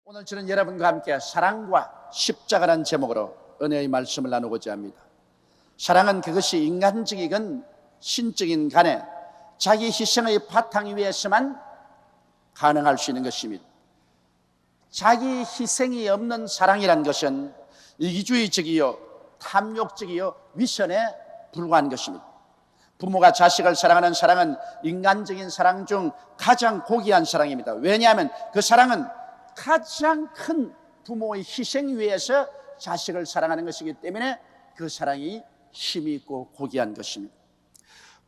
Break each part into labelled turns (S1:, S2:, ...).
S1: 오늘 저는 여러분과 함께 사랑과 십자가라는 제목으로 은혜의 말씀을 나누고자 합니다. 사랑은 그것이 인간적이건 신적인 간에 자기 희생의 바탕 위에서만 가능할 수 있는 것입니다. 자기 희생이 없는 사랑이란 것은 이기주의적이요 탐욕적이요 위선에 불과한 것입니다. 부모가 자식을 사랑하는 사랑은 인간적인 사랑 중 가장 고귀한 사랑입니다. 왜냐하면 그 사랑은 가장 큰 부모의 희생 위에서 자식을 사랑하는 것이기 때문에 그 사랑이 힘이 있고 고귀한 것입니다.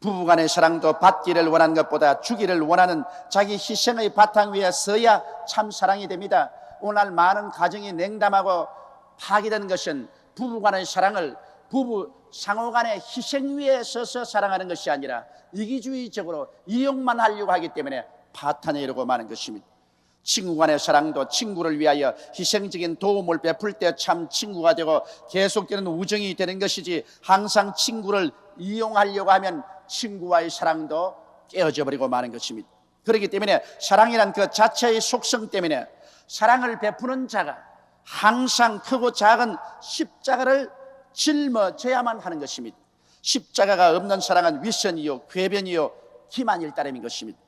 S1: 부부간의 사랑도 받기를 원하는 것보다 주기를 원하는 자기 희생의 바탕 위에 서야 참 사랑이 됩니다. 오늘 많은 가정이 냉담하고 파괴되는 것은 부부간의 사랑을 부부 상호간의 희생 위에 서서 사랑하는 것이 아니라 이기주의적으로 이용만 하려고 하기 때문에 파탄에 이르고 마는 것입니다. 친구 간의 사랑도 친구를 위하여 희생적인 도움을 베풀 때 참 친구가 되고 계속되는 우정이 되는 것이지, 항상 친구를 이용하려고 하면 친구와의 사랑도 깨어져 버리고 마는 것입니다. 그렇기 때문에 사랑이란 그 자체의 속성 때문에 사랑을 베푸는 자가 항상 크고 작은 십자가를 짊어져야만 하는 것입니다. 십자가가 없는 사랑은 위선이요 궤변이요 기만일 따름인 것입니다.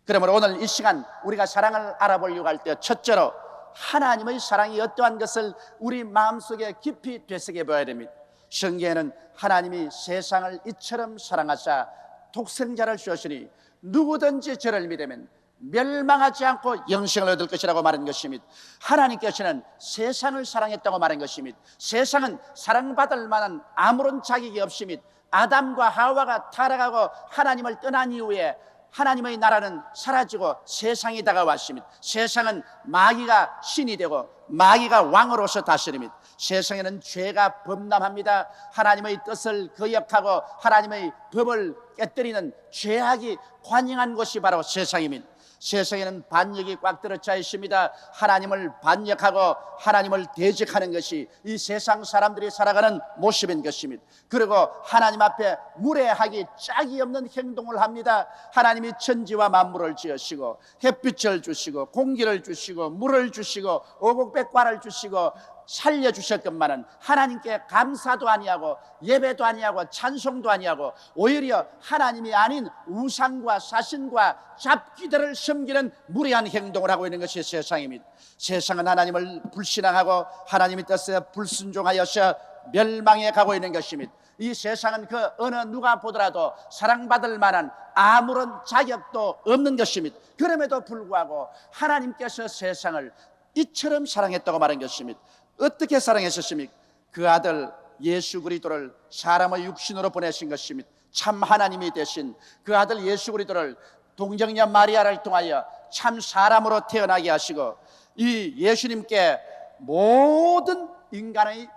S1: 그러므로 오늘 이 시간 우리가 사랑을 알아보려고 할 때 첫째로 하나님의 사랑이 어떠한 것을 우리 마음속에 깊이 되새겨 봐야 됩니다. 성경에는 하나님이 세상을 이처럼 사랑하사 독생자를 주었으니 누구든지 저를 믿으면 멸망하지 않고 영생을 얻을 것이라고 말한 것입니다. 하나님께서는 세상을 사랑했다고 말한 것입니다. 세상은 사랑받을 만한 아무런 자격이 없습니다. 아담과 하와가 타락하고 하나님을 떠난 이후에 하나님의 나라는 사라지고 세상이 다가왔습니다. 세상은 마귀가 신이 되고 마귀가 왕으로서 다스립니다. 세상에는 죄가 범람합니다. 하나님의 뜻을 거역하고 하나님의 법을 깨뜨리는 죄악이 관영한 곳이 바로 세상입니다. 세상에는 반역이 꽉 들어차 있습니다. 하나님을 반역하고 하나님을 대적하는 것이 이 세상 사람들이 살아가는 모습인 것입니다. 그리고 하나님 앞에 무례하기 짝이 없는 행동을 합니다. 하나님이 천지와 만물을 지으시고 햇빛을 주시고 공기를 주시고 물을 주시고 오곡백과를 주시고 살려주셨건만은 하나님께 감사도 아니하고 예배도 아니하고 찬송도 아니하고 오히려 하나님이 아닌 우상과 사신과 잡귀들을 섬기는 무례한 행동을 하고 있는 것이 세상입니다. 세상은 하나님을 불신앙하고 하나님의 뜻에 불순종하여서 멸망해 가고 있는 것입니다. 이 세상은 그 어느 누가 보더라도 사랑받을 만한 아무런 자격도 없는 것입니다. 그럼에도 불구하고 하나님께서 세상을 이처럼 사랑했다고 말한 것입니다. 어떻게 사랑하셨습니까? 그 아들 예수 그리스도를 사람의 육신으로 보내신 것입니다. 참 하나님이 되신 그 아들 예수 그리스도를 동정녀 마리아를 통하여 참 사람으로 태어나게 하시고 이 예수님께 모든 인간의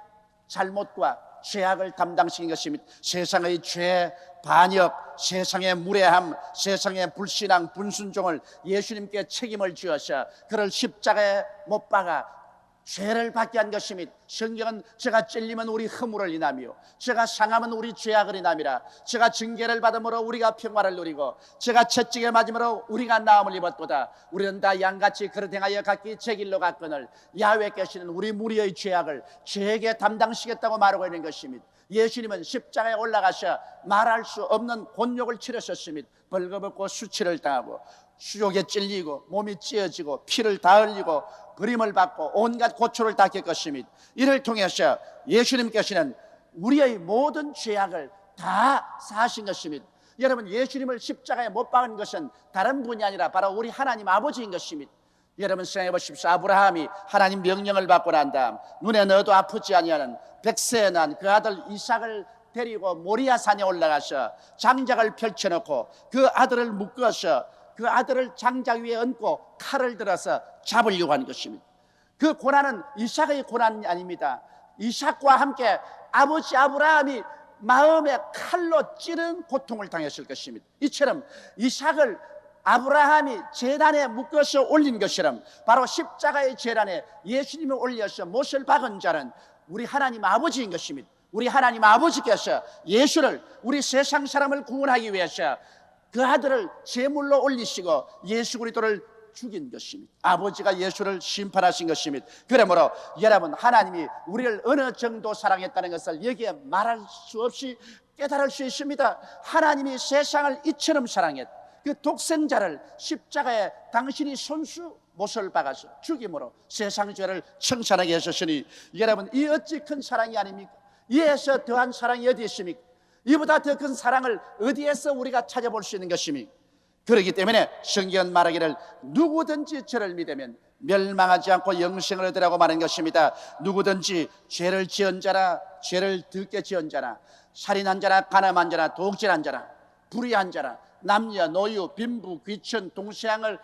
S1: 잘못과 죄악을 담당시킨 것입니다. 세상의 죄, 반역, 세상의 무례함, 세상의 불신앙, 불순종을 예수님께 책임을 지어서 그를 십자가에 못 박아 죄를 받게 한 것입니다. 성경은 제가 찔리면 우리 허물을 인하며 제가 상하면 우리 죄악을 인함이라. 제가 징계를 받음으로 우리가 평화를 누리고 제가 채찍에 맞음으로 우리가 나음을 입었도다. 우리는 다 양같이 그릇 행하여 각기 제 길로 갔거늘 야훼께서는 우리 무리의 죄악을 죄에게 담당시겠다고 말하고 있는 것입니다. 예수님은 십자가에 올라가셔 말할 수 없는 곤욕을 치르셨습니다. 벌거벗고 수치를 당하고 수욕에 찔리고 몸이 찢어지고 피를 다 흘리고 버림을 받고 온갖 고초를 다 겪었습니다. 이를 통해서 예수님께서는 우리의 모든 죄악을 다 사하신 것입니다. 여러분, 예수님을 십자가에 못 박은 것은 다른 분이 아니라 바로 우리 하나님 아버지인 것입니다. 여러분 생각해 보십시오. 아브라함이 하나님 명령을 받고 난 다음 눈에 넣어도 아프지 아니하는 백세에 난 그 아들 이삭을 데리고 모리아 산에 올라가서 장작을 펼쳐놓고 그 아들을 묶어서 그 아들을 장작 위에 얹고 칼을 들어서 잡으려고 하는 것입니다. 그 고난은 이삭의 고난이 아닙니다. 이삭과 함께 아버지 아브라함이 마음에 칼로 찌른 고통을 당했을 것입니다. 이처럼 이삭을 아브라함이 제단에 묶어서 올린 것처럼 바로 십자가의 제단에 예수님을 올려서 못을 박은 자는 우리 하나님 아버지인 것입니다. 우리 하나님 아버지께서 예수를 우리 세상 사람을 구원하기 위해서 그 아들을 제물로 올리시고 예수 그리스도를 죽인 것입니다. 아버지가 예수를 심판하신 것입니다. 그러므로 여러분, 하나님이 우리를 어느 정도 사랑했다는 것을 여기에 말할 수 없이 깨달을 수 있습니다. 하나님이 세상을 이처럼 사랑했다. 그 독생자를 십자가에 당신이 손수 못을 박아서 죽임으로 세상 죄를 청산하게 하셨으니, 여러분, 이 어찌 큰 사랑이 아닙니까? 이에서 더한 사랑이 어디 있습니까? 이보다 더 큰 사랑을 어디에서 우리가 찾아볼 수 있는 것입니까? 그렇기 때문에 성경은 말하기를 누구든지 저를 믿으면 멸망하지 않고 영생을 얻으라고 말한 것입니다. 누구든지 죄를 지은 자나 죄를 득게 지은 자나 살인한 자나 간음한 자나 도둑질한 자나 불의한 자나 남녀 노유 빈부 귀천 동생을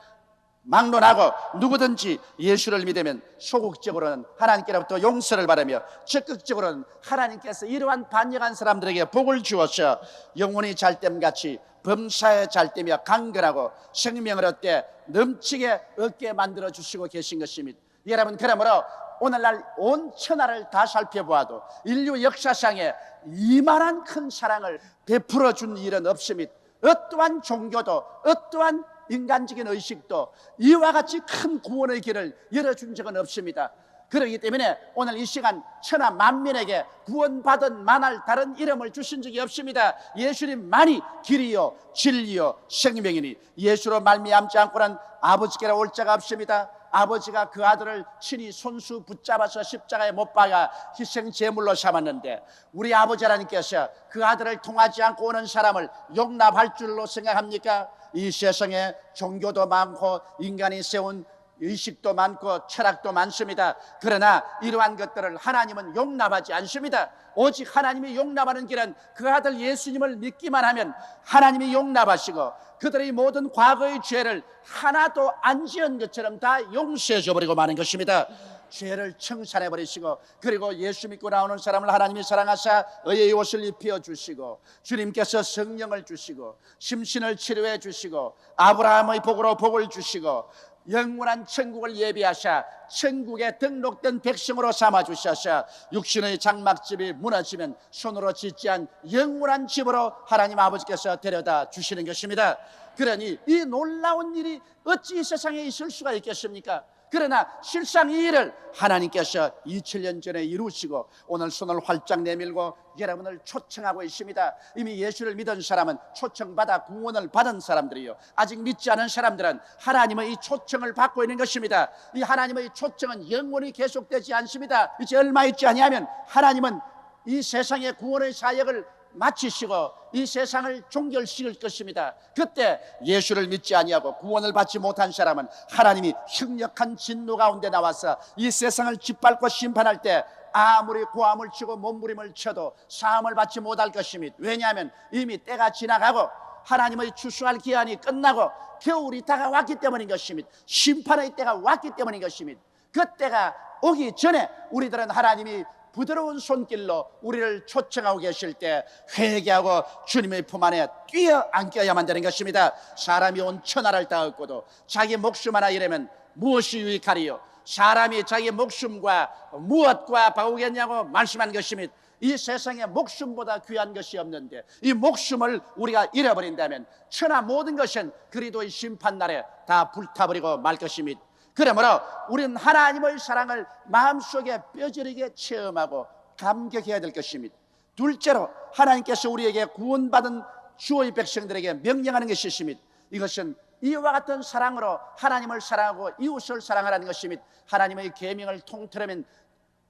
S1: 막론하고 누구든지 예수를 믿으면 소극적으로는 하나님께로부터 용서를 받으며 적극적으로는 하나님께서 이러한 반역한 사람들에게 복을 주어서 영혼이 잘됨같이 범사에 잘되며 강건하고 생명을 얻게 넘치게 얻게 만들어 주시고 계신 것입니다. 여러분, 그러므로 오늘날 온 천하를 다 살펴보아도 인류 역사상에 이만한 큰 사랑을 베풀어 준 일은 없습니다. 어떠한 종교도 어떠한 인간적인 의식도 이와 같이 큰 구원의 길을 열어준 적은 없습니다. 그렇기 때문에 오늘 이 시간 천하 만민에게 구원받은 만할 다른 이름을 주신 적이 없습니다. 예수님만이 길이요 진리요 생명이니 예수로 말미암지 않고는 아버지께로 올 자가 없습니다. 아버지가 그 아들을 친히 손수 붙잡아서 십자가에 못 박아 희생 제물로 삼았는데, 우리 아버지 하나님께서 그 아들을 통하지 않고 오는 사람을 용납할 줄로 생각합니까? 이 세상에 종교도 많고 인간이 세운 의식도 많고 철학도 많습니다. 그러나 이러한 것들을 하나님은 용납하지 않습니다. 오직 하나님이 용납하는 길은 그 아들 예수님을 믿기만 하면 하나님이 용납하시고 그들의 모든 과거의 죄를 하나도 안 지은 것처럼 다 용서해 줘버리고 마는 것입니다. 죄를 청산해 버리시고, 그리고 예수 믿고 나오는 사람을 하나님이 사랑하사 의의 옷을 입혀 주시고, 주님께서 성령을 주시고 심신을 치료해 주시고 아브라함의 복으로 복을 주시고 영원한 천국을 예비하사 천국에 등록된 백성으로 삼아 주셔서 육신의 장막집이 무너지면 손으로 짓지 않은 영원한 집으로 하나님 아버지께서 데려다 주시는 것입니다. 그러니 이 놀라운 일이 어찌 이 세상에 있을 수가 있겠습니까? 그러나 실상 이 일을 하나님께서 2000년 전에 이루시고 오늘 손을 활짝 내밀고 여러분을 초청하고 있습니다. 이미 예수를 믿은 사람은 초청받아 구원을 받은 사람들이요, 아직 믿지 않은 사람들은 하나님의 이 초청을 받고 있는 것입니다. 이 하나님의 초청은 영원히 계속되지 않습니다. 이제 얼마 있지 아니하면 하나님은 이 세상의 구원의 사역을 마치시고 이 세상을 종결시킬 것입니다. 그때 예수를 믿지 아니하고 구원을 받지 못한 사람은 하나님이 흉력한 진노 가운데 나와서 이 세상을 짓밟고 심판할 때 아무리 고함을 치고 몸부림을 쳐도 사함을 받지 못할 것입니다. 왜냐하면 이미 때가 지나가고 하나님의 추수할 기한이 끝나고 겨울이 다가왔기 때문인 것입니다. 심판의 때가 왔기 때문인 것입니다. 그 때가 오기 전에 우리들은 하나님이 부드러운 손길로 우리를 초청하고 계실 때 회개하고 주님의 품 안에 뛰어 안겨야만 되는 것입니다. 사람이 온 천하를 다 얻고도 자기 목숨 하나 잃으면 무엇이 유익하리요? 사람이 자기 목숨과 무엇과 바우겠냐고 말씀한 것입니다. 이 세상에 목숨보다 귀한 것이 없는데 이 목숨을 우리가 잃어버린다면 천하 모든 것은 그리스도의 심판날에 다 불타버리고 말 것입니다. 그러므로 우리는 하나님의 사랑을 마음속에 뼈저리게 체험하고 감격해야 될 것입니다. 둘째로 하나님께서 우리에게 구원받은 주의 백성들에게 명령하는 것이 있습니다. 이것은 이와 같은 사랑으로 하나님을 사랑하고 이웃을 사랑하라는 것입니다. 하나님의 계명을 통틀으면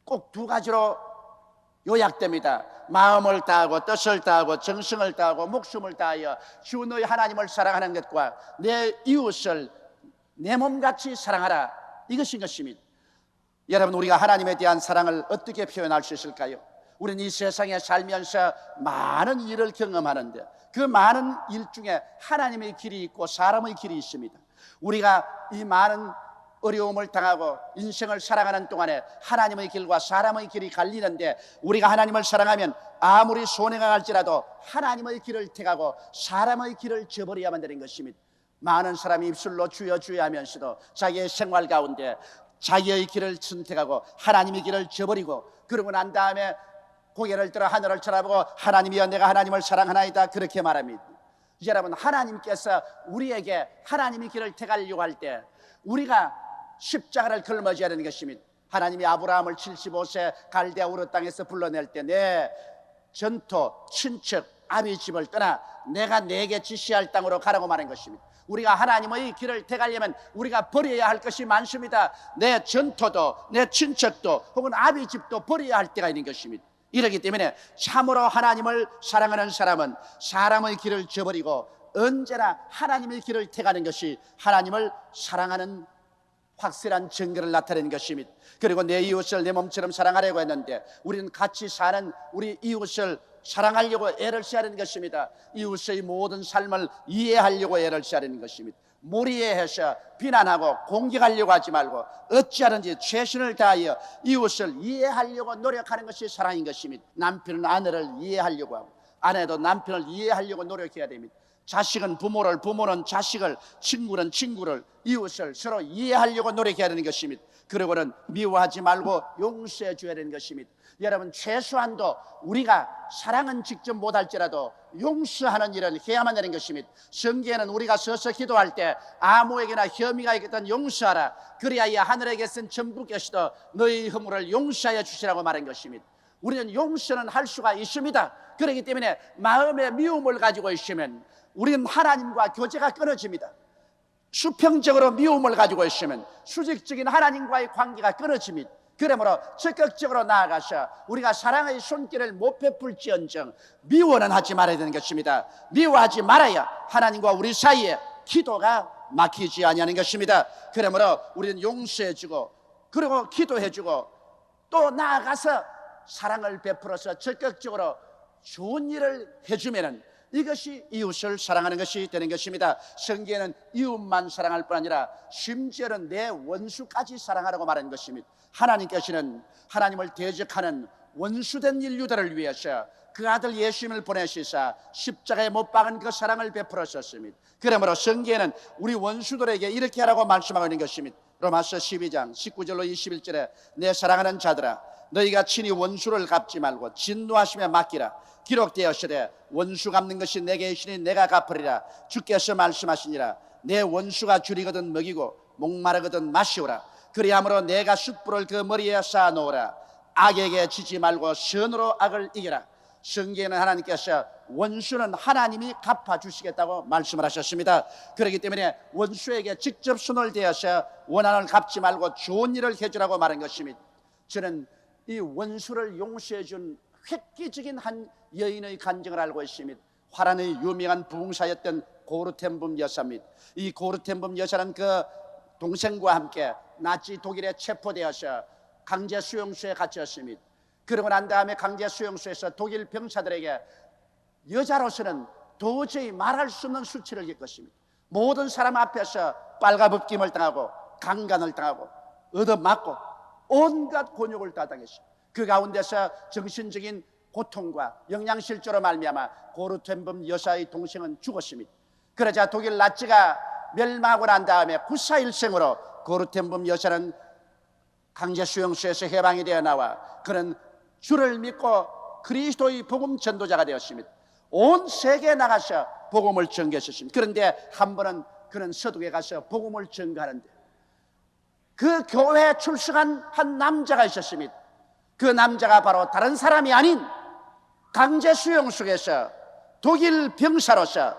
S1: 꼭 두 가지로 요약됩니다. 마음을 다하고 뜻을 다하고 정성을 다하고 목숨을 다하여 주 너희 하나님을 사랑하는 것과 내 이웃을 내 몸같이 사랑하라, 이것인 것입니다. 여러분, 우리가 하나님에 대한 사랑을 어떻게 표현할 수 있을까요? 우리는 이 세상에 살면서 많은 일을 경험하는데 그 많은 일 중에 하나님의 길이 있고 사람의 길이 있습니다. 우리가 이 많은 어려움을 당하고 인생을 살아가는 동안에 하나님의 길과 사람의 길이 갈리는데, 우리가 하나님을 사랑하면 아무리 손해가 갈지라도 하나님의 길을 택하고 사람의 길을 저버려야만 되는 것입니다. 많은 사람이 입술로 주여 주여 하면서도 자기의 생활 가운데 자기의 길을 선택하고 하나님의 길을 저버리고, 그러고 난 다음에 고개를 들어 하늘을 쳐다보고 하나님이여 내가 하나님을 사랑하나이다 그렇게 말합니다. 여러분, 하나님께서 우리에게 하나님의 길을 택하려고 할 때 우리가 십자가를 걸머져야 되는 것입니다. 하나님이 아브라함을 75세 갈대아 우르 땅에서 불러낼 때 내 전토, 친척, 아비 집을 떠나 내가 내게 지시할 땅으로 가라고 말한 것입니다. 우리가 하나님의 길을 택하려면 우리가 버려야 할 것이 많습니다. 내 전토도, 내 친척도, 혹은 아비 집도 버려야 할 때가 있는 것입니다. 이렇기 때문에 참으로 하나님을 사랑하는 사람은 사람의 길을 저버리고 언제나 하나님의 길을 택하는 것이 하나님을 사랑하는 확실한 증거를 나타내는 것입니다. 그리고 내 이웃을 내 몸처럼 사랑하려고 했는데 우리는 같이 사는 우리 이웃을 사랑하려고 애를 써야 하는 것입니다. 이웃의 모든 삶을 이해하려고 애를 써야 하는 것입니다. 무리해서 비난하고 공격하려고 하지 말고 어찌하든지 최선을 다하여 이웃을 이해하려고 노력하는 것이 사랑인 것입니다. 남편은 아내를 이해하려고 하고 아내도 남편을 이해하려고 노력해야 됩니다. 자식은 부모를, 부모는 자식을, 친구는 친구를, 이웃을 서로 이해하려고 노력해야 되는 것입니다. 그리고는 미워하지 말고 용서해 줘야 되는 것입니다. 여러분, 최소한도 우리가 사랑은 직접 못할지라도 용서하는 일은 해야만 되는 것입니다. 성경에는 우리가 서서 기도할 때 아무에게나 혐의가 있겠든 용서하라, 그리하여 하늘에 계신 천부께서도 너희 허물을 용서하여 주시라고 말한 것입니다. 우리는 용서는 할 수가 있습니다. 그렇기 때문에 마음의 미움을 가지고 있으면 우리는 하나님과 교제가 끊어집니다. 수평적으로 미움을 가지고 있으면 수직적인 하나님과의 관계가 끊어집니다. 그러므로 적극적으로 나아가서 우리가 사랑의 손길을 못 베풀지언정 미워는 하지 말아야 되는 것입니다. 미워하지 말아야 하나님과 우리 사이에 기도가 막히지 아니하는 것입니다. 그러므로 우리는 용서해주고 그리고 기도해주고 또 나아가서 사랑을 베풀어서 적극적으로 좋은 일을 해주면은 이것이 이웃을 사랑하는 것이 되는 것입니다. 성경에는 이웃만 사랑할 뿐 아니라 심지어는 내 원수까지 사랑하라고 말하는 것입니다. 하나님께서는 하나님을 대적하는 원수된 인류들을 위해서 그 아들 예수님을 보내시사 십자가에 못 박은 그 사랑을 베풀었습니다. 그러므로 성경에는 우리 원수들에게 이렇게 하라고 말씀하고 있는 것입니다. 로마서 12장 19절로 21절에 내 사랑하는 자들아 너희가 친히 원수를 갚지 말고 진노하심에 맡기라. 기록되었으되 원수 갚는 것이 내게 있으니 내가 갚으리라. 주께서 말씀하시니라. 내 원수가 줄이거든 먹이고 목마르거든 마시오라. 그리함으로 내가 숯불을 그 머리에 쌓아 놓으라. 악에게 지지 말고 선으로 악을 이겨라. 성경에는 하나님께서 원수는 하나님이 갚아주시겠다고 말씀을 하셨습니다. 그렇기 때문에 원수에게 직접 손을 대어서 원한을 갚지 말고 좋은 일을 해주라고 말한 것입니다. 저는 이 원수를 용서해 준 획기적인 한 여인의 간증을 알고 있습니다. 화란의 유명한 부흥사였던 고르텐붐 여사입니다. 이 고르텐붐 여사는 그 동생과 함께 나치 독일에 체포되어서 강제 수용소에 갇혔습니다. 그러고 난 다음에 강제 수용소에서 독일 병사들에게 여자로서는 도저히 말할 수 없는 수치를 겪었습니다. 모든 사람 앞에서 빨가벗김을 당하고 강간을 당하고 얻어맞고 온갖 곤욕을 다 당했습니다. 그 가운데서 정신적인 고통과 영양실조로 말미암아 고르텐붐 여사의 동생은 죽었습니다. 그러자 독일 나치가 멸망하고 난 다음에 구사일생으로 고르텐붐 여사는 강제 수용소에서 해방이 되어 나와 그는 주를 믿고 그리스도의 복음 전도자가 되었습니다. 온 세계에 나가서 복음을 전개했습니다. 그런데 한 번은 그는 서독에 가서 복음을 전가하는데 그 교회에 출석한 한 남자가 있었습니다. 그 남자가 바로 다른 사람이 아닌 강제 수용소에서 독일 병사로서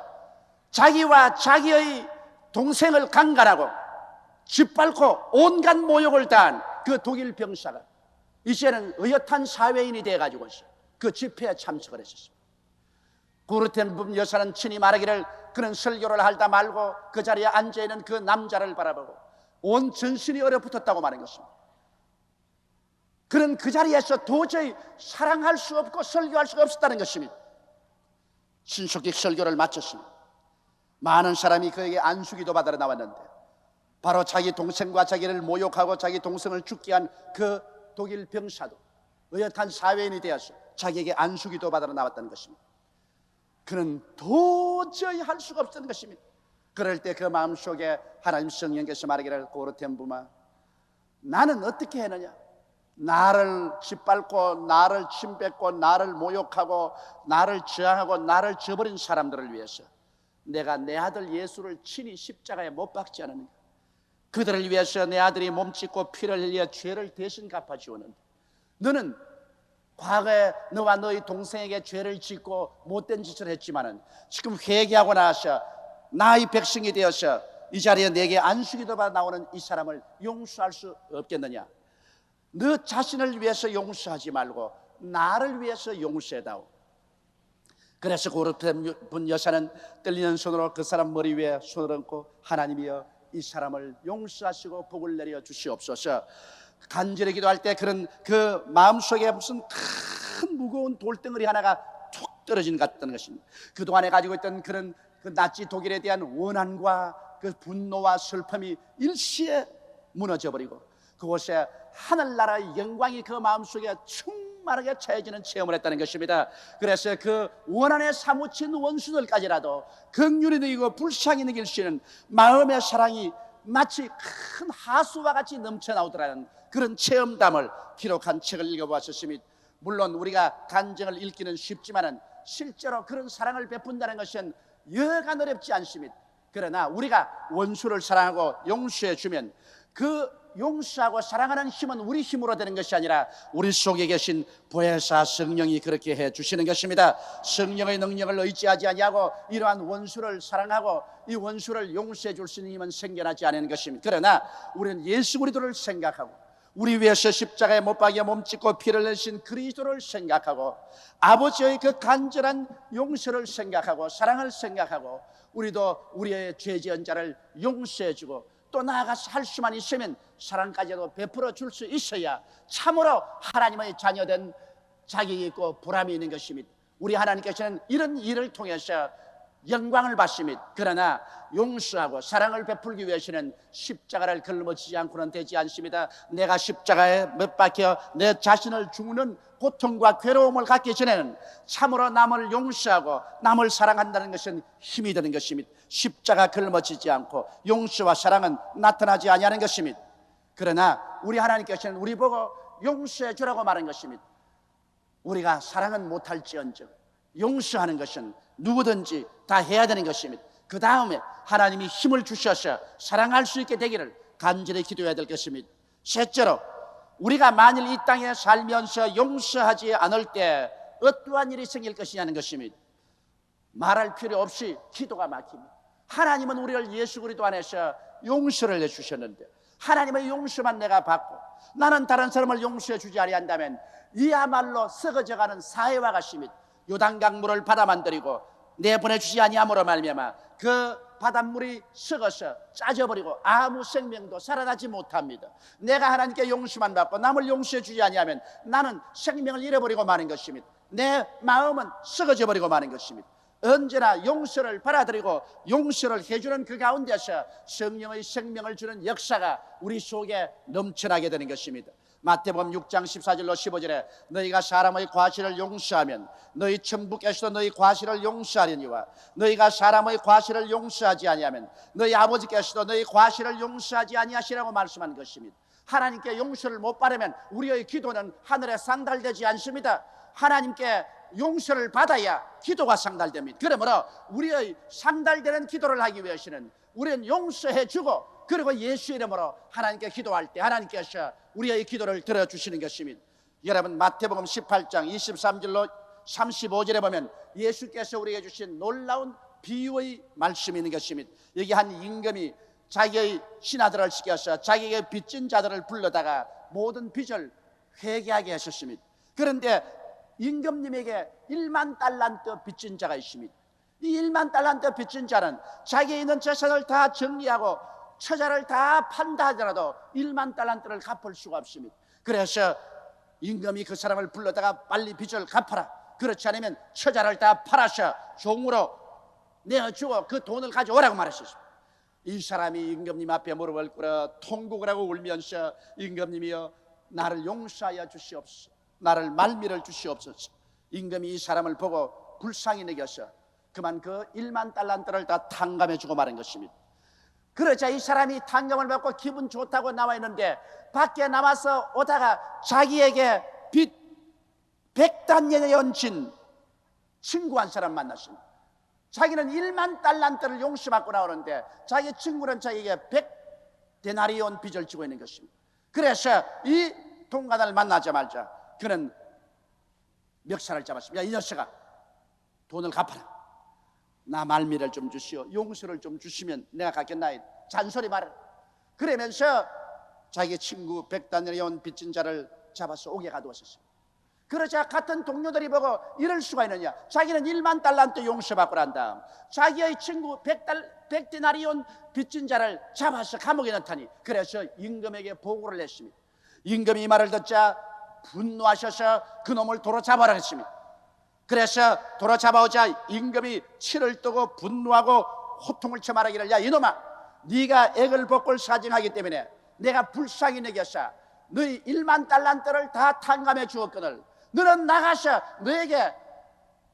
S1: 자기와 자기의 동생을 강간하고 짓밟고 온갖 모욕을 당한 그 독일 병사가 이제는 의젓한 사회인이 되어가지고 그 집회에 참석을 했었습니다. 고르텐붐 여사는 친히 말하기를 그는 설교를 하다 말고 그 자리에 앉아있는 그 남자를 바라보고 온 전신이 얼어붙었다고 말한 것입니다. 그는 그 자리에서 도저히 사랑할 수 없고 설교할 수가 없었다는 것입니다. 신속히 설교를 마쳤습니다. 많은 사람이 그에게 안수기도 받으러 나왔는데 바로 자기 동생과 자기를 모욕하고 자기 동생을 죽게 한 그 독일 병사도 의젓한 사회인이 되어서 자기에게 안수기도 받으러 나왔다는 것입니다. 그는 도저히 할 수가 없었던 것입니다. 그럴 때 그 마음속에 하나님 성령께서 말하기를 고르템부마 나는 어떻게 했느냐? 나를 짓밟고 나를 침뱉고 나를 모욕하고 나를 저항하고 나를 저버린 사람들을 위해서 내가 내 아들 예수를 친히 십자가에 못 박지 않았는가? 그들을 위해서 내 아들이 몸짓고 피를 흘려 죄를 대신 갚아주었는데 너는 과거에 너와 너희 동생에게 죄를 짓고 못된 짓을 했지만은 지금 회개하고 나서 나의 백성이 되어서 이 자리에 내게 안수기도 받아 나오는 이 사람을 용서할 수 없겠느냐? 너 자신을 위해서 용서하지 말고 나를 위해서 용서해다오. 그래서 고르템 여사는 떨리는 손으로 그 사람 머리 위에 손을 얹고 하나님이여 이 사람을 용서하시고 복을 내려 주시옵소서. 간절히 기도할 때 그런 그 마음속에 무슨 큰 무거운 돌덩어리 하나가 툭 떨어진 것 같다는 것입니다. 그동안에 가지고 있던 그런 그 나치 독일에 대한 원한과 그 분노와 슬픔이 일시에 무너져 버리고 그곳에 하늘나라의 영광이 그 마음속에 충만하게 차여지는 체험을 했다는 것입니다. 그래서 그 원한에 사무친 원수들까지라도 긍휼히 여기고 불쌍히 여길 수 있는 마음의 사랑이 마치 큰 하수와 같이 넘쳐나오더라는 그런 체험담을 기록한 책을 읽어보았습니다. 물론 우리가 간증을 읽기는 쉽지만은 실제로 그런 사랑을 베푼다는 것은 여간 어렵지 않습니다. 그러나 우리가 원수를 사랑하고 용서해 주면 그 용서하고 사랑하는 힘은 우리 힘으로 되는 것이 아니라 우리 속에 계신 보혜사 성령이 그렇게 해 주시는 것입니다. 성령의 능력을 의지하지 아니하고 이러한 원수를 사랑하고 이 원수를 용서해 줄 수 있는 힘은 생겨나지 않는 것입니다. 그러나 우리는 예수 그리스도를 생각하고 우리 위해서 십자가에 못 박여 몸짓고 피를 내신 그리스도를 생각하고 아버지의 그 간절한 용서를 생각하고 사랑을 생각하고 우리도 우리의 죄 지은 자를 용서해 주고 또 나아가서 할 수만 있으면 사랑까지도 베풀어 줄 수 있어야 참으로 하나님의 자녀된 자격이 있고 보람이 있는 것입니다. 우리 하나님께서는 이런 일을 통해서 영광을 받습니다. 그러나 용서하고 사랑을 베풀기 위해서는 십자가를 걸머지지 않고는 되지 않습니다. 내가 십자가에 못 박혀 내 자신을 죽는 고통과 괴로움을 갖기 전에는 참으로 남을 용서하고 남을 사랑한다는 것은 힘이 되는 것입니다. 십자가 걸머지지 않고 용서와 사랑은 나타나지 아니하는 것입니다. 그러나 우리 하나님께서는 우리 보고 용서해 주라고 말한 것입니다. 우리가 사랑은 못할지언정 용서하는 것은 누구든지 다 해야 되는 것입니다. 그 다음에 하나님이 힘을 주셔서 사랑할 수 있게 되기를 간절히 기도해야 될 것입니다. 셋째로 우리가 만일 이 땅에 살면서 용서하지 않을 때 어떠한 일이 생길 것이냐는 것입니다. 말할 필요 없이 기도가 막힙니다. 하나님은 우리를 예수 그리스도 안에서 용서를 해주셨는데 하나님의 용서만 내가 받고 나는 다른 사람을 용서해 주지 아니한다면 이야말로 썩어져가는 사회와 같습니다. 요단강 물을 바다만 들이고 내보내주지 아니함으로 말미암아 그 바닷물이 썩어서 짜져버리고 아무 생명도 살아나지 못합니다. 내가 하나님께 용서만 받고 남을 용서해 주지 아니하면 나는 생명을 잃어버리고 마는 것입니다. 내 마음은 썩어져 버리고 마는 것입니다. 언제나 용서를 받아들이고 용서를 해주는 그 가운데서 성령의 생명을 주는 역사가 우리 속에 넘쳐나게 되는 것입니다. 마태복음 6장 14절로 15절에 너희가 사람의 과실을 용서하면 너희 천부께서도 너희 과실을 용서하려니와 너희가 사람의 과실을 용서하지 아니하면 너희 아버지께서도 너희 과실을 용서하지 아니하시라고 말씀한 것입니다. 하나님께 용서를 못 받으면 우리의 기도는 하늘에 상달되지 않습니다. 하나님께 용서를 받아야 기도가 상달됩니다. 그러므로 우리의 상달되는 기도를 하기 위해서는 우리는 용서해 주고 그리고 예수 이름으로 하나님께 기도할 때 하나님께서 우리의 기도를 들어주시는 것입니다. 여러분 마태복음 18장 23절로 35절에 보면 예수께서 우리에게 주신 놀라운 비유의 말씀이 있는 것입니다. 여기 한 임금이 자기의 신하들을 시켜서 자기에게 빚진 자들을 불러다가 모든 빚을 회개하게 하셨습니다. 그런데 임금님에게 1만 달란트 빚진 자가 있습니다. 이 1만 달란트 빚진 자는 자기에 있는 재산을 다 정리하고 처자를 다 판다 하더라도 1만 달란트를 갚을 수가 없습니다. 그래서 임금이 그 사람을 불러다가 빨리 빚을 갚아라. 그렇지 않으면 처자를 다 팔아서 종으로 내어주고 그 돈을 가져오라고 말했습니다. 이 사람이 임금님 앞에 무릎을 꿇어 통곡을 하고 울면서 임금님이여 나를 용서하여 주시옵소서. 나를 말미를 주시옵소서. 임금이 이 사람을 보고 불쌍히 여겨서 그만 그 1만 달란트를 다 탕감해 주고 말한 것입니다. 그러자 이 사람이 탕감을 받고 기분 좋다고 나와 있는데 밖에 나와서 오다가 자기에게 빚 100단년에 얹힌 친구 한 사람 만났습니다. 자기는 1만 달란트를 용서받고 나오는데 자기 친구는 자기에게 100데나리온 빚을 지고 있는 것입니다. 그래서 이 동관을 만나자마자 그는 멱살을 잡았습니다. 야, 이 녀석아, 돈을 갚아라. 나 말미를 좀 주시오. 용서를 좀 주시면 내가 갚겠나이다. 잔소리 말아라. 그러면서 자기 친구 100데나리온 빚진 자를 잡아서 옥에 가두었습니다. 그러자 같은 동료들이 보고 이럴 수가 있느냐, 자기는 1만 달란트 용서받고 난 다음 자기의 친구 100데나리온 빚진 자를 잡아서 감옥에 넣다니. 그래서 임금에게 보고를 했습니다. 임금이 이 말을 듣자 분노하셔서 그놈을 도로 잡아라 했습니다. 그래서 도로 잡아오자 임금이 치를 뜨고 분노하고 호통을 쳐 말하기를, 야 이놈아, 네가 액을 벗고 사정하기 때문에 내가 불쌍히 여겨서 너희 1만 달란트를 다 탕감해 주었거늘 너는 나가서 너에게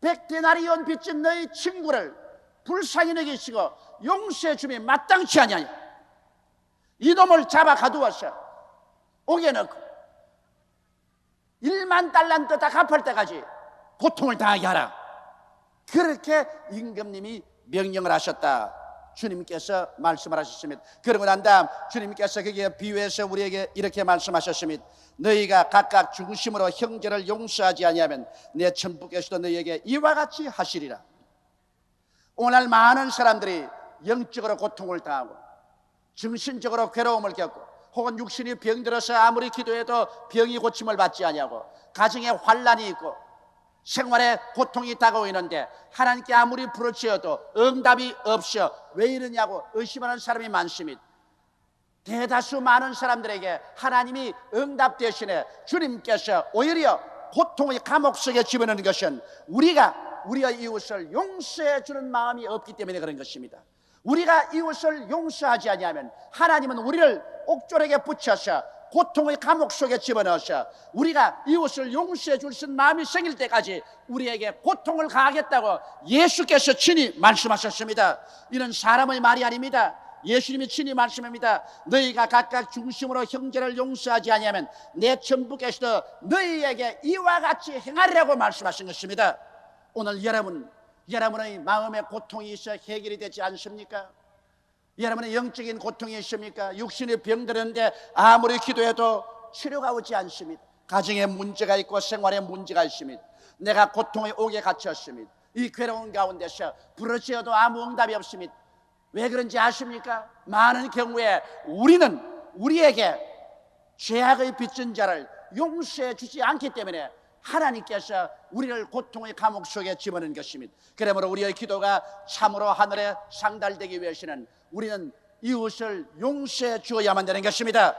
S1: 100데나리온 빚진 너희 친구를 불쌍히 여기시고 용서해 주미 마땅치 아니하냐. 이놈을 잡아 가두어서 옥에 넣고 1만 달란트 다 갚을 때까지 고통을 당하게 하라. 그렇게 임금님이 명령을 하셨다. 주님께서 말씀을 하셨습니다. 그러고 난 다음 주님께서 거기에 비유해서 우리에게 이렇게 말씀하셨습니다. 너희가 각각 중심으로 형제를 용서하지 아니하면 내 천부께서도 너희에게 이와 같이 하시리라. 오늘 많은 사람들이 영적으로 고통을 당하고 정신적으로 괴로움을 겪고 혹은 육신이 병들어서 아무리 기도해도 병이 고침을 받지 아니하고 가정에 환난이 있고 생활에 고통이 다가오는데 하나님께 아무리 부르짖어도 응답이 없어 왜 이러냐고 의심하는 사람이 많습니다. 대다수 많은 사람들에게 하나님이 응답 대신에 주님께서 오히려 고통의 감옥 속에 집어넣는 것은 우리가 우리의 이웃을 용서해 주는 마음이 없기 때문에 그런 것입니다. 우리가 이웃을 용서하지 아니하면 하나님은 우리를 옥졸에게 붙여서 고통의 감옥 속에 집어넣어서 우리가 이웃을 용서해 줄 수 있는 마음이 생길 때까지 우리에게 고통을 가하겠다고 예수께서 친히 말씀하셨습니다. 이는 사람의 말이 아닙니다. 예수님이 친히 말씀합니다. 너희가 각각 중심으로 형제를 용서하지 아니하면 내 천부께서도 너희에게 이와 같이 행하리라고 말씀하신 것입니다. 오늘 여러분의 마음에 고통이 있어 해결이 되지 않습니까? 여러분의 영적인 고통이 있습니까? 육신이 병들었는데 아무리 기도해도 치료가 오지 않습니다. 가정에 문제가 있고 생활에 문제가 있습니다. 내가 고통의 옥에 갇혔습니다. 이 괴로운 가운데서 부르짖어도 아무 응답이 없습니다. 왜 그런지 아십니까? 많은 경우에 우리는 우리에게 죄악의 빚진 자를 용서해 주지 않기 때문에 하나님께서 우리를 고통의 감옥 속에 집어넣는 것입니다. 그러므로 우리의 기도가 참으로 하늘에 상달되기 위해서는 우리는 이웃을 용서해 주어야만 되는 것입니다.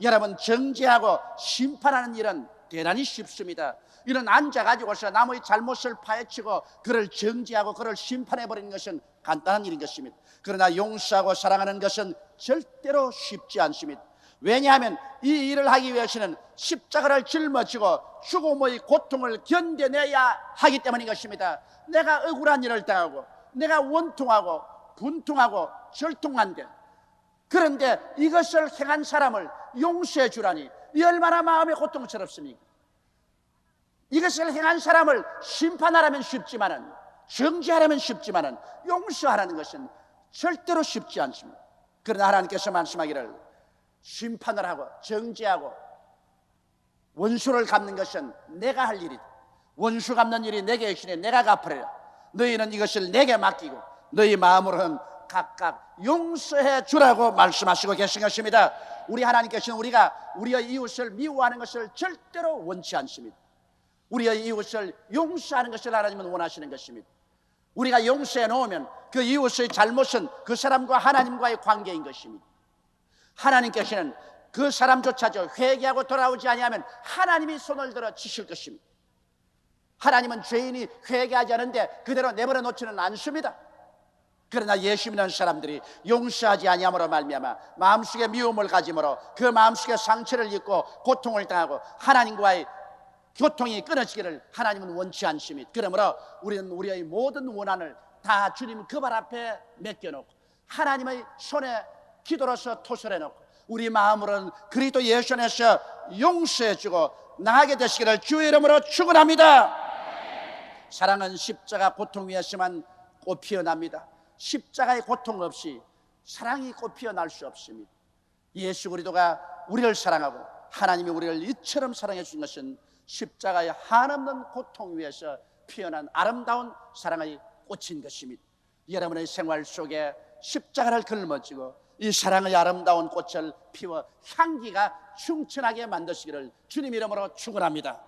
S1: 여러분, 정죄하고 심판하는 일은 대단히 쉽습니다. 이는 앉아가지고서 남의 잘못을 파헤치고 그를 정죄하고 그를 심판해버리는 것은 간단한 일인 것입니다. 그러나 용서하고 사랑하는 것은 절대로 쉽지 않습니다. 왜냐하면 이 일을 하기 위해서는 십자가를 짊어지고 죽음의 고통을 견뎌내야 하기 때문인 것입니다. 내가 억울한 일을 당하고 내가 원통하고 분통하고 절통한데, 그런데 이것을 행한 사람을 용서해 주라니 이 얼마나 마음이 고통스럽습니까? 이것을 행한 사람을 심판하라면 쉽지만은, 정죄하라면 쉽지만은 용서하라는 것은 절대로 쉽지 않습니다. 그러나 하나님께서 말씀하기를 심판을 하고 정죄하고 원수를 갚는 것은 내가 할 일이다. 원수 갚는 일이 내게 있으니 내가 갚으리라. 너희는 이것을 내게 맡기고 너희 마음으로는 각각 용서해 주라고 말씀하시고 계신 것입니다. 우리 하나님께서는 우리가 우리의 이웃을 미워하는 것을 절대로 원치 않습니다. 우리의 이웃을 용서하는 것을 하나님은 원하시는 것입니다. 우리가 용서해 놓으면 그 이웃의 잘못은 그 사람과 하나님과의 관계인 것입니다. 하나님께서는 그 사람조차도 회개하고 돌아오지 아니하면 하나님이 손을 들어 치실 것입니다. 하나님은 죄인이 회개하지 않은데 그대로 내버려 놓지는 않습니다. 그러나 예수 믿는 사람들이 용서하지 아니함으로 말미암아 마음속에 미움을 가짐으로 그 마음속에 상처를 입고 고통을 당하고 하나님과의 교통이 끊어지기를 하나님은 원치 않습니다. 그러므로 우리는 우리의 모든 원한을 다 주님 그 발 앞에 맡겨놓고 하나님의 손에 기도로서 토설해놓고 우리 마음으로는 그리스도 예수 안에서 용서해주고 나가게 되시기를 주의 이름으로 축원합니다. 사랑은 십자가 고통 위에서만 꽃 피어납니다. 십자가의 고통 없이 사랑이 꽃 피어날 수 없습니다. 예수 그리스도가 우리를 사랑하고 하나님이 우리를 이처럼 사랑해 주신 것은 십자가의 한없는 고통 위에서 피어난 아름다운 사랑의 꽃인 것입니다. 여러분의 생활 속에 십자가를 걸머쥐고 이 사랑의 아름다운 꽃을 피워 향기가 충천하게 만드시기를 주님 이름으로 축원합니다.